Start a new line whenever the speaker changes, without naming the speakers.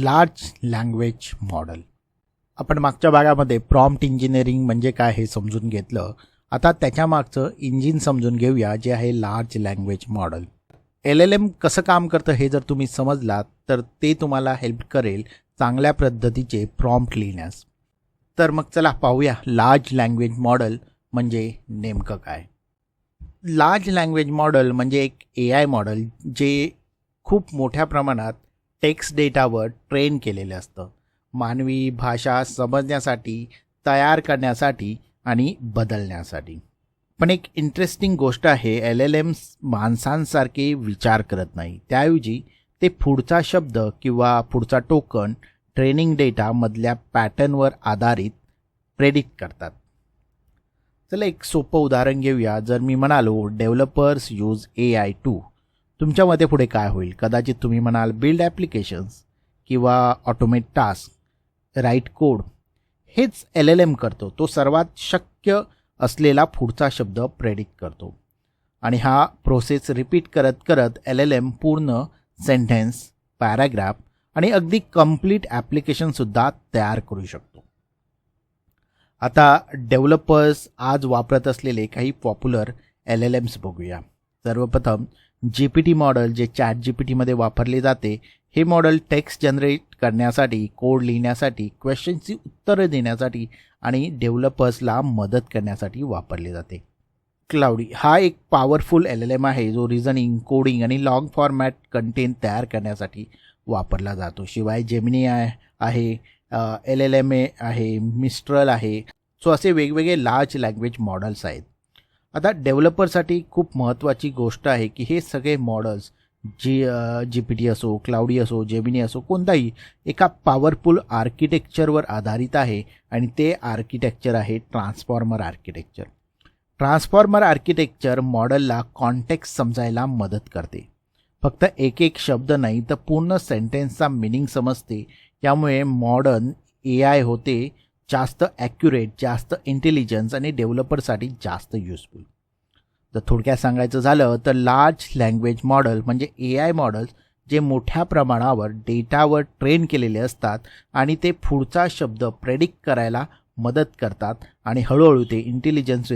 Large language model. आपण मागच्या भागामध्ये प्रॉम्प्ट इंजिनिअरिंग म्हणजे काय हे समजून घेतलं. आता त्याच्या मागचं इंजिन समजून घेऊया, जे आहे लार्ज लँग्वेज मॉडेल. LLM कसं काम करतं हे जर तुम्ही समजलात तर ते तुम्हाला हेल्प करेल चांगल्या पद्धतीचे प्रॉम्प्ट लिहिण्यास. तर मग चला पाहूया लार्ज लँग्वेज मॉडेल म्हणजे नेमकं काय. लार्ज लँग्वेज मॉडेल म्हणजे एक AI मॉडेल जे खूप मोठ्या प्रमाणात टेक्स्ट डेटावर ट्रेन केलेलं असतं, मानवी भाषा समजण्यासाठी, तयार करण्यासाठी आणि बदलण्यासाठी. पण एक इंटरेस्टिंग गोष्ट आहे, LLMs माणसांसारखे विचार करत नाही. त्याऐवजी ते पुढचा शब्द किंवा पुढचा टोकन ट्रेनिंग डेटामधल्या पॅटर्नवर आधारित प्रेडिक्ट करतात. चला एक सोपं उदाहरण घेऊया. जर मी म्हणालो डेव्हलपर्स यूज AI टू, तुमच्या मते पुढे काय होईल? कदाचित तुम्ही म्हणाल बिल्ड ॲप्लिकेशन्स किंवा ऑटोमेट टास्क, राईट कोड. हेच LLM करतो. तो सर्वात शक्य असलेला पुढचा शब्द प्रेडिक्ट करतो आणि हा प्रोसेस रिपीट करत करत LLM पूर्ण सेंटेन्स, पॅराग्राफ आणि अगदी कंप्लीट ॲप्लिकेशनसुद्धा तयार करू शकतो. आता डेव्हलपर्स आज वापरत असलेले काही पॉप्युलर LLMs बघूया. सर्वप्रथम GPT मॉडेल, जे ChatGPTमध्ये वापरले जाते. हे मॉडेल टेक्स्ट जनरेट करण्यासाठी, कोड लिहिण्यासाठी, क्वेश्चनची उत्तरं देण्यासाठी आणि डेव्हलपर्सला मदत करण्यासाठी वापरले जाते. क्लाउडी हा एक पॉवरफुल LLM आहे जो रिझनिंग, कोडिंग आणि लॉंग फॉर्मॅट कंटेंट तयार करण्यासाठी वापरला जातो. शिवाय जेमिनी आहे, LLM आहे, मिस्ट्रल आहे. सो असे वेगवेगळे लार्ज लँग्वेज मॉडेल्स आहेत. आता डेव्हलपरसाठी खूप महत्त्वाची गोष्ट आहे की हे सगळे मॉडेल्स GPT असो, क्लाउडी असो, जेमिनी असो, कोणताही एका पॉवरफुल आर्किटेक्चरवर आधारित आहे आणि ते आर्किटेक्चर आहे ट्रान्सफॉर्मर आर्किटेक्चर. ट्रान्सफॉर्मर आर्किटेक्चर मॉडेलला कॉन्टेक्स्ट समजायला मदत करते. फक्त एक एक शब्द नाही तर पूर्ण सेंटेन्सचा मिनिंग समजते. यामुळे मॉडर्न AI होते जास्त ॲक्युरेट, जास्त इंटेलिजन्स आणि डेव्हलपरसाठी जास्त युजफुल. तर थोडक्यात सांगायचं झालं तर लार्ज लँग्वेज मॉडेल म्हणजे AI मॉडेल्स जे मोठ्या प्रमाणावर डेटावर ट्रेन केलेले असतात आणि ते पुढचा शब्द प्रेडिक्ट करायला मदत करतात आणि हळूहळू ते इंटेलिजन्स